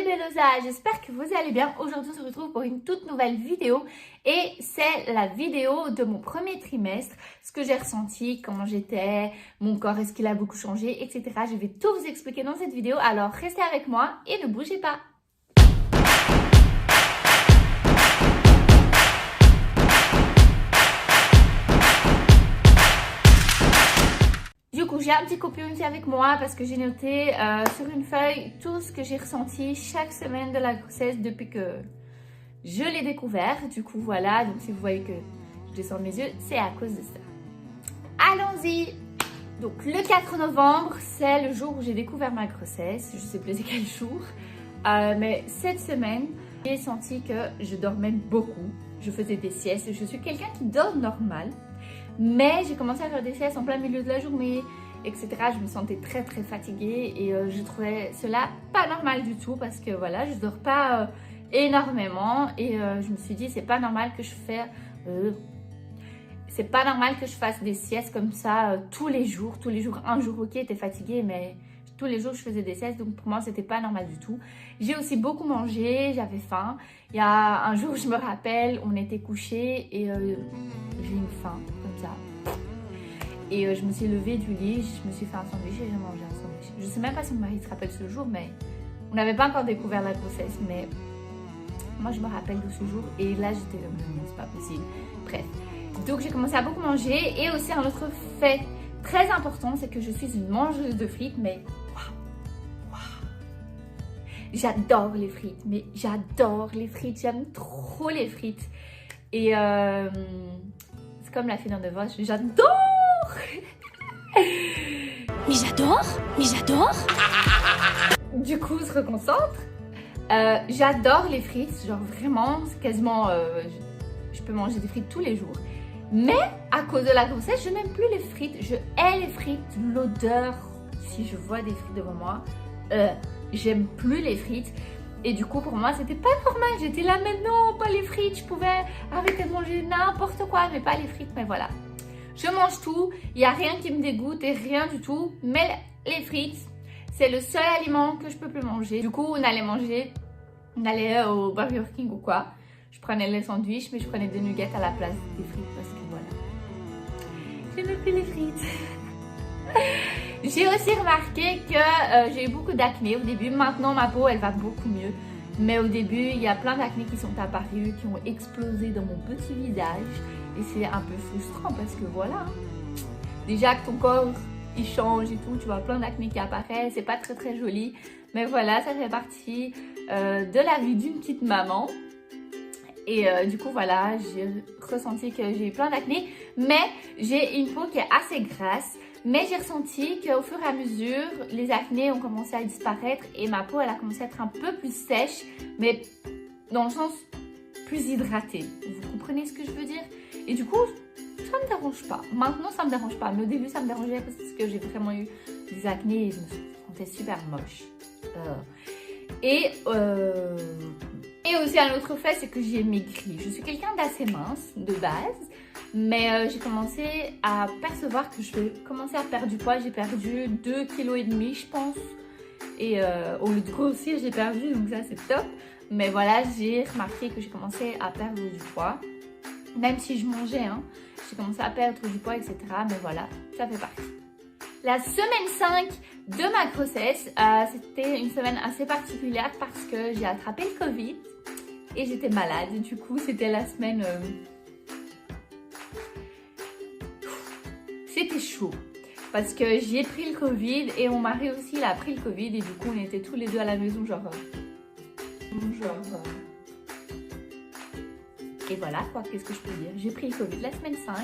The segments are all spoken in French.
les Bellosas, j'espère que vous allez bien. Aujourd'hui on se retrouve pour une toute nouvelle vidéo et c'est la vidéo de mon premier trimestre, ce que j'ai ressenti, comment j'étais, mon corps, est-ce qu'il a beaucoup changé, etc. Je vais tout vous expliquer dans cette vidéo, alors restez avec moi et ne bougez pas. Du coup, j'ai un petit copion ici avec moi parce que j'ai noté sur une feuille tout ce que j'ai ressenti chaque semaine de la grossesse depuis que je l'ai découvert. Du coup, voilà. Donc, si vous voyez que je descends mes yeux, c'est à cause de ça. Allons-y! Donc, le 4 novembre, c'est le jour où j'ai découvert ma grossesse. Je ne sais plus c'est quel jour. Mais cette semaine, j'ai senti que je dormais beaucoup. Je faisais des siestes. Je suis quelqu'un qui dort normal. Mais j'ai commencé à faire des siestes en plein milieu de la journée, etc. Je me sentais très fatiguée et je trouvais cela pas normal du tout parce que voilà, je dors pas énormément et je me suis dit c'est pas normal que je fasse des siestes comme ça tous les jours. Un jour ok, t'es fatiguée, mais tous les jours je faisais des siestes, donc pour moi c'était pas normal du tout. J'ai aussi beaucoup mangé, j'avais faim. Il y a un jour, je me rappelle, on était couchés et j'ai eu faim comme ça. Et je me suis levée du lit, je me suis fait un sandwich et j'ai mangé un sandwich. Je sais même pas si mon mari se rappelle ce jour, mais on n'avait pas encore découvert la grossesse, mais moi je me rappelle de ce jour et là j'étais comme non, c'est pas possible. Bref, donc j'ai commencé à beaucoup manger et aussi un autre fait très important, c'est que je suis une mangeuse de frites, mais j'adore les frites, j'aime trop les frites. Et c'est comme la fille dans The Voice, j'adore. Mais j'adore. Du coup, on se reconcentre. J'adore les frites, genre vraiment, c'est quasiment, je peux manger des frites tous les jours. Mais à cause de la grossesse, je n'aime plus les frites, je hais les frites, l'odeur, si je vois des frites devant moi, j'aime plus les frites. Et du coup, pour moi, c'était pas normal. J'étais là, mais non, pas les frites. Je pouvais arrêter de manger n'importe quoi, mais pas les frites. Mais voilà, je mange tout. Il n'y a rien qui me dégoûte et rien du tout. Mais les frites, c'est le seul aliment que je peux plus manger. Du coup, on allait au Burger King ou quoi. Je prenais les sandwichs, mais je prenais des nuggets à la place des frites parce que voilà, j'aime plus les frites. J'ai aussi remarqué que j'ai eu beaucoup d'acné au début. Maintenant, ma peau, elle va beaucoup mieux. Mais au début, il y a plein d'acné qui sont apparus, qui ont explosé dans mon petit visage. Et c'est un peu frustrant parce que voilà, déjà que ton corps, il change et tout. Tu vois plein d'acné qui apparaissent. C'est pas très joli. Mais voilà, ça fait partie de la vie d'une petite maman. Et du coup, voilà, j'ai ressenti que j'ai eu plein d'acné. Mais j'ai une peau qui est assez grasse. Mais j'ai ressenti qu'au fur et à mesure, les acnés ont commencé à disparaître et ma peau, elle a commencé à être un peu plus sèche, mais dans le sens plus hydratée. Vous comprenez ce que je veux dire? Et du coup, ça me dérange pas. Maintenant, ça me dérange pas. Mais au début, ça me dérangeait parce que j'ai vraiment eu des acnés et je me sentais super moche. Et aussi, un autre fait, c'est que j'ai maigri. Je suis quelqu'un d'assez mince de base. Mais j'ai commencé à percevoir que je vais commencer à perdre du poids. J'ai perdu 2,5 kg, je pense. Et au lieu de grossir, j'ai perdu, donc ça c'est top. Mais voilà, j'ai remarqué que j'ai commencé à perdre du poids. Même si je mangeais, hein, j'ai commencé à perdre du poids, etc. Mais voilà, ça fait partie. La semaine 5 de ma grossesse, c'était une semaine assez particulière parce que j'ai attrapé le Covid et j'étais malade. Et du coup, c'était la semaine... C'était chaud parce que j'ai pris le Covid et mon mari aussi il a pris le Covid et du coup on était tous les deux à la maison genre et voilà quoi, qu'est-ce que je peux dire, j'ai pris le Covid la semaine 5.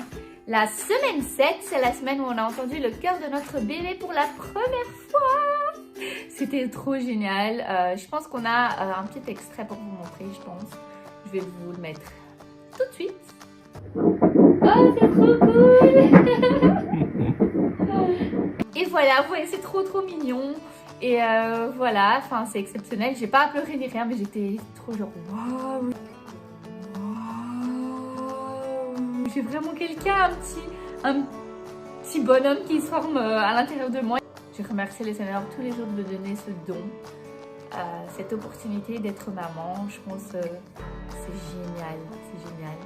La semaine 7 c'est la semaine où on a entendu le cœur de notre bébé pour la première fois. C'était trop génial. Je pense qu'on a un petit extrait pour vous montrer, je pense. Je vais vous le mettre tout de suite. Oh, c'est trop cool. Et voilà, vous voyez, c'est trop mignon. Et voilà, enfin, c'est exceptionnel. J'ai pas pleuré ni rien, mais j'étais trop genre waouh. J'ai vraiment quelqu'un, un petit bonhomme qui se forme à l'intérieur de moi. Je remercie les Seigneurs tous les jours de me donner ce don. cette opportunité d'être maman. Je pense que c'est génial, c'est génial.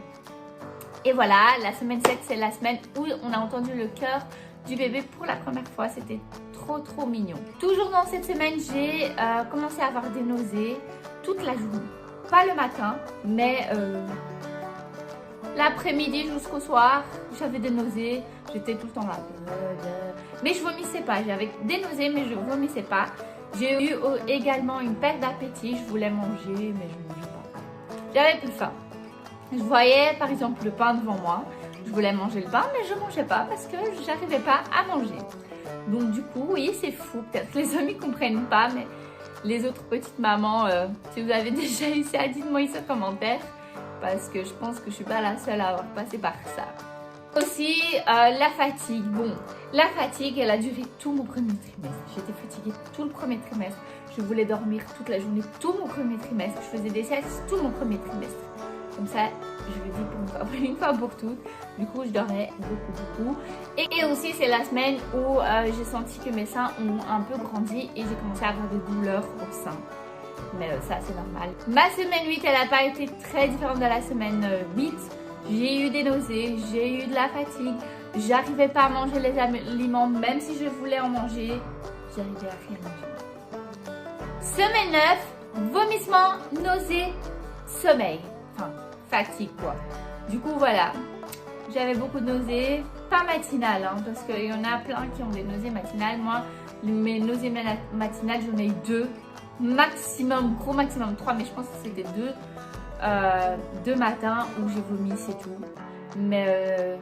Et voilà, la semaine 7, c'est la semaine où on a entendu le cœur du bébé pour la première fois. C'était trop mignon. Toujours dans cette semaine, j'ai commencé à avoir des nausées toute la journée. Pas le matin, mais l'après-midi jusqu'au soir, j'avais des nausées. J'étais tout le temps là. Mais je vomissais pas. J'avais des nausées, mais je vomissais pas. J'ai eu également une perte d'appétit. Je voulais manger, mais je ne mangeais pas. J'avais plus faim. Je voyais par exemple le pain devant moi. Je voulais manger le pain, mais je ne mangeais pas parce que je n'arrivais pas à manger. Donc du coup, oui, c'est fou. Peut-être que les amis ne comprennent pas, mais les autres petites mamans, si vous avez déjà eu ça, dites-moi ici en commentaire. Parce que je pense que je ne suis pas la seule à avoir passé par ça. Aussi, la fatigue. Bon, la fatigue, elle a duré tout mon premier trimestre. J'étais fatiguée tout le premier trimestre. Je voulais dormir toute la journée, tout mon premier trimestre. Je faisais des siestes tout mon premier trimestre. Comme ça, je le dis une fois pour toutes. Du coup, je dormais beaucoup. Et aussi, c'est la semaine où j'ai senti que mes seins ont un peu grandi et j'ai commencé à avoir des douleurs au sein. Mais ça, c'est normal. Ma semaine 8, elle n'a pas été très différente de la semaine 8. J'ai eu des nausées, j'ai eu de la fatigue. J'arrivais pas à manger les aliments, même si je voulais en manger. J'arrivais à rien manger. Semaine 9, vomissement, nausées, sommeil. Enfin, fatigue quoi. Du coup, voilà. J'avais beaucoup de nausées. Pas matinales, hein, parce qu'il y en a plein qui ont des nausées matinales. Moi, mes nausées matinales, j'en ai eu 2. Maximum, gros maximum 3, mais je pense que c'était 2 matins où j'ai vomi, c'est tout. Mais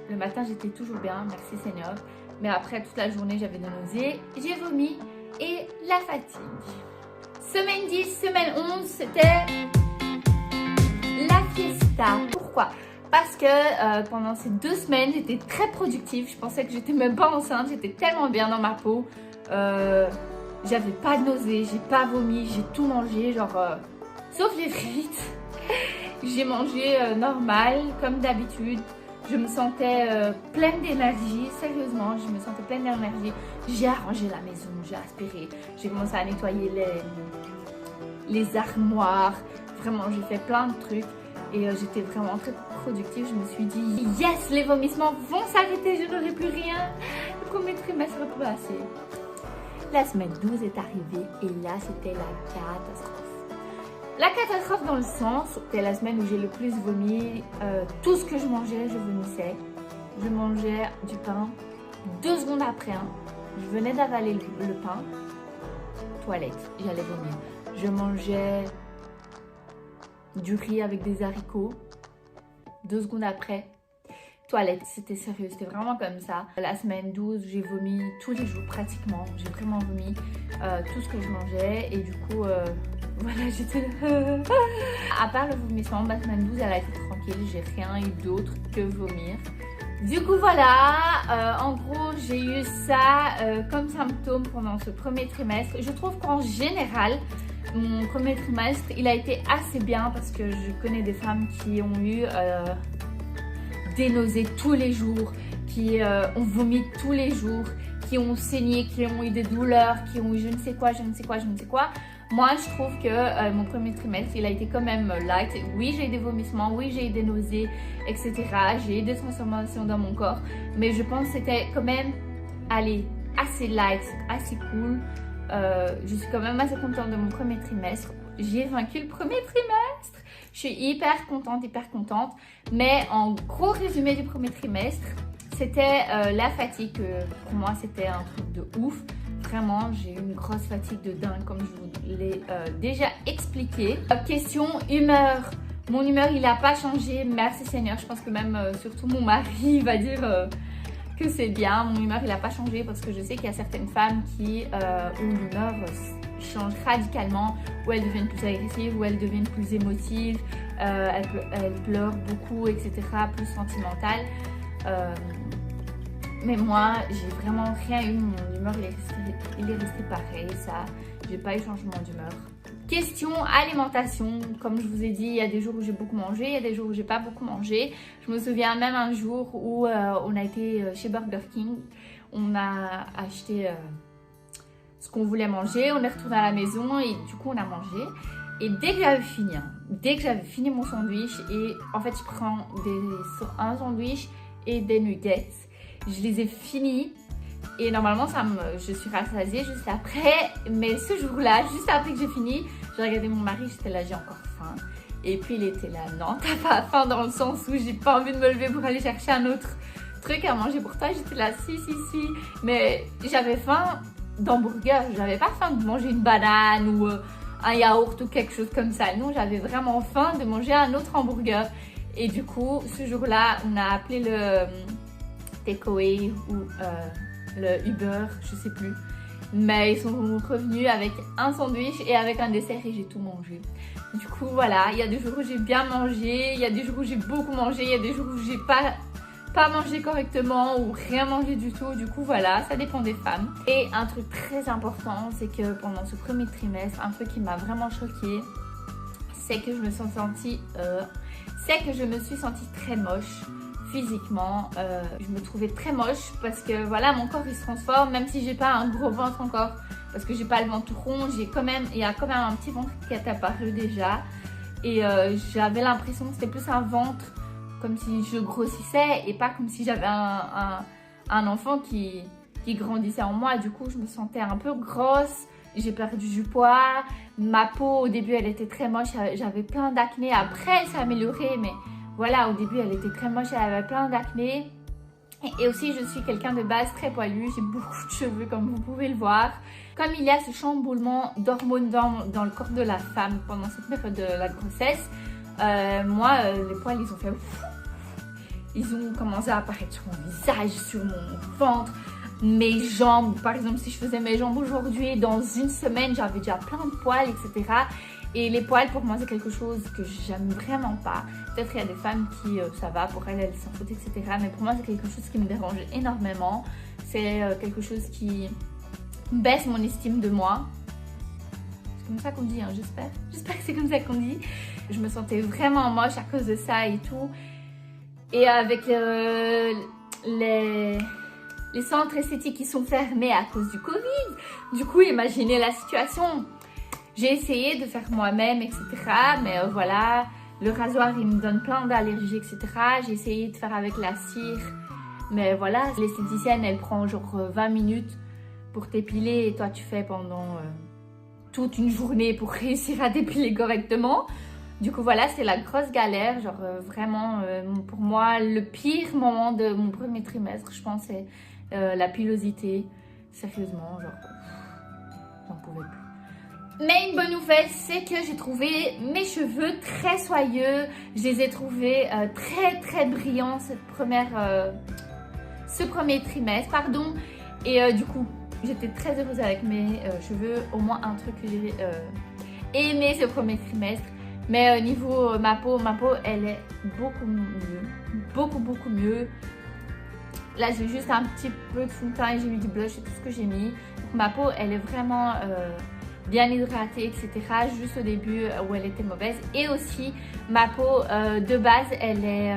le matin, j'étais toujours bien, merci Seigneur. Mais après, toute la journée, j'avais des nausées, j'ai vomi et la fatigue. Semaine 10, semaine 11, c'était la fiesta. Pourquoi? Parce que pendant ces 2 semaines, j'étais très productive. Je pensais que j'étais même pas enceinte, j'étais tellement bien dans ma peau. J'avais pas de nausées, j'ai pas vomi, j'ai tout mangé, genre sauf les frites. J'ai mangé normal, comme d'habitude. Je me sentais pleine d'énergie, sérieusement, je me sentais pleine d'énergie. J'ai arrangé la maison, j'ai aspiré, j'ai commencé à nettoyer les armoires. Vraiment, j'ai fait plein de trucs et j'étais vraiment très productive. Je me suis dit, yes, les vomissements vont s'arrêter, je n'aurai plus rien. Le premier trimestre est passé. La semaine 12 est arrivée et là, c'était la catastrophe. La catastrophe dans le sens, c'était la semaine où j'ai le plus vomi. Tout ce que je mangeais, je vomissais. Je mangeais du pain 2 secondes après. Je venais d'avaler le pain. Toilette, j'allais vomir. Je mangeais du riz avec des haricots. 2 secondes après. Toilette, c'était sérieux, c'était vraiment comme ça. La semaine 12, j'ai vomi tous les jours pratiquement. J'ai vraiment vomi tout ce que je mangeais et du coup, voilà, j'étais là. À part le vomissement, ma semaine 12, elle a été tranquille. J'ai rien eu d'autre que vomir. Du coup, voilà, en gros, j'ai eu ça comme symptôme pendant ce premier trimestre. Je trouve qu'en général, mon premier trimestre, il a été assez bien parce que je connais des femmes qui ont eu des nausées tous les jours, qui ont vomi tous les jours, qui ont saigné, qui ont eu des douleurs, qui ont eu je ne sais quoi. Moi, je trouve que mon premier trimestre, il a été quand même light. Oui, j'ai eu des vomissements, oui, j'ai eu des nausées, etc. J'ai eu des transformations dans mon corps, mais je pense que c'était quand même, allez, assez light, assez cool. Je suis quand même assez contente de mon premier trimestre. J'ai vaincu le premier trimestre. Je suis hyper contente. Mais en gros résumé du premier trimestre, c'était la fatigue. Pour moi, c'était un truc de ouf. Vraiment, j'ai eu une grosse fatigue de dingue, comme je vous l'ai déjà expliqué. Question humeur. Mon humeur, il n'a pas changé. Merci Seigneur. Je pense que même, surtout mon mari va dire que c'est bien. Mon humeur, il n'a pas changé parce que je sais qu'il y a certaines femmes qui ont l'humeur change radicalement, où elles deviennent plus agressives, où elles deviennent plus émotives, elles pleurent beaucoup, etc., plus sentimentales. Mais moi, j'ai vraiment rien eu, mon humeur il est resté pareil, ça, j'ai pas eu changement d'humeur. Question alimentation, comme je vous ai dit, il y a des jours où j'ai beaucoup mangé, il y a des jours où j'ai pas beaucoup mangé. Je me souviens même un jour où on a été chez Burger King, on a acheté ce qu'on voulait manger. On est retourné à la maison et du coup on a mangé. Et dès que j'avais fini mon sandwich, et en fait je prends un sandwich et des nuggets, je les ai finis et normalement je suis rassasiée juste après, mais ce jour-là, juste après que j'ai fini, j'ai regardé mon mari, j'étais là, j'ai encore faim. Et puis il était là, non, t'as pas faim dans le sens où j'ai pas envie de me lever pour aller chercher un autre truc à manger pour toi. J'étais là, si, mais j'avais faim d'hamburger, j'avais pas faim de manger une banane ou un yaourt ou quelque chose comme ça. Non, j'avais vraiment faim de manger un autre hamburger. Et du coup, ce jour-là, on a appelé le takeaway ou le Uber, je sais plus. Mais ils sont revenus avec un sandwich et avec un dessert et j'ai tout mangé. Du coup, voilà, il y a des jours où j'ai bien mangé, il y a des jours où j'ai beaucoup mangé, il y a des jours où j'ai pas mangé correctement ou rien mangé du tout. Du coup voilà, ça dépend des femmes. Et un truc très important, c'est que pendant ce premier trimestre, un truc qui m'a vraiment choquée, c'est que je me suis sentie très moche physiquement. Je me trouvais très moche parce que voilà, mon corps il se transforme, même si j'ai pas un gros ventre encore, parce que j'ai pas le ventre rond, il y a quand même un petit ventre qui est apparu déjà. Et j'avais l'impression que c'était plus un ventre comme si je grossissais et pas comme si j'avais un enfant qui grandissait en moi. Du coup, je me sentais un peu grosse, j'ai perdu du poids. Ma peau, au début, elle était très moche, j'avais plein d'acné. Après, elle s'est améliorée, mais voilà, au début, elle était très moche, elle avait plein d'acné. Et aussi, je suis quelqu'un de base très poilu, j'ai beaucoup de cheveux, comme vous pouvez le voir. Comme il y a ce chamboulement d'hormones dans le corps de la femme pendant cette période de la grossesse, moi, les poils, ils ont fait... Ils ont commencé à apparaître sur mon visage, sur mon ventre, mes jambes. Par exemple, si je faisais mes jambes aujourd'hui, dans une semaine, j'avais déjà plein de poils, etc. Et les poils, pour moi, c'est quelque chose que j'aime vraiment pas. Peut-être qu'il y a des femmes qui, ça va, pour elles s'en foutent, etc. Mais pour moi, c'est quelque chose qui me dérange énormément. C'est quelque chose qui baisse mon estime de moi. C'est comme ça qu'on dit, hein, j'espère. J'espère que c'est comme ça qu'on dit. Je me sentais vraiment moche à cause de ça et tout. Et avec les centres esthétiques qui sont fermés à cause du Covid, du coup, imaginez la situation. J'ai essayé de faire moi-même, etc. Mais voilà, le rasoir, il me donne plein d'allergies, etc. J'ai essayé de faire avec la cire. Mais voilà, l'esthéticienne, elle prend genre 20 minutes pour t'épiler. Et toi, tu fais pendant toute une journée pour réussir à t'épiler correctement. Du coup, voilà, c'est la grosse galère. Genre, vraiment, pour moi, le pire moment de mon premier trimestre, je pense, c'est la pilosité. Sérieusement, genre, j'en pouvais plus. Mais une bonne nouvelle, c'est que j'ai trouvé mes cheveux très soyeux. Je les ai trouvés très brillants ce premier trimestre, pardon. Et du coup, j'étais très heureuse avec mes cheveux. Au moins un truc que j'ai aimé ce premier trimestre. Mais au niveau ma peau, elle est beaucoup mieux. Beaucoup mieux. Là, j'ai juste un petit peu de fond de teint et j'ai mis du blush, c'est tout ce que j'ai mis. Donc, ma peau, elle est vraiment bien hydratée, etc. Juste au début où elle était mauvaise. Et aussi, ma peau de base, elle est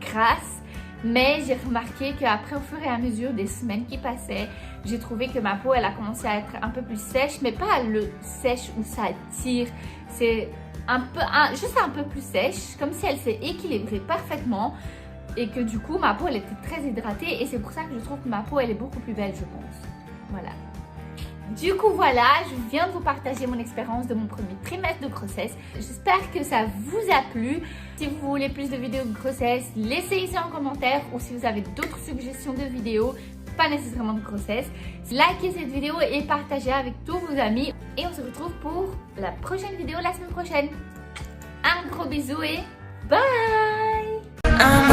grasse. Mais j'ai remarqué qu'après, au fur et à mesure des semaines qui passaient, j'ai trouvé que ma peau, elle a commencé à être un peu plus sèche. Mais pas le sèche où ça tire. C'est... juste un peu plus sèche, comme si elle s'est équilibrée parfaitement et que du coup ma peau elle était très hydratée et c'est pour ça que je trouve que ma peau elle est beaucoup plus belle, je pense. Voilà. Du coup voilà, je viens de vous partager mon expérience de mon premier trimestre de grossesse. J'espère que ça vous a plu. Si vous voulez plus de vidéos de grossesse, laissez ici en commentaire ou si vous avez d'autres suggestions de vidéos, pas nécessairement de grossesse, likez cette vidéo et partagez avec tous vos amis. Et on se retrouve pour la prochaine vidéo la semaine prochaine. Un gros bisou et bye!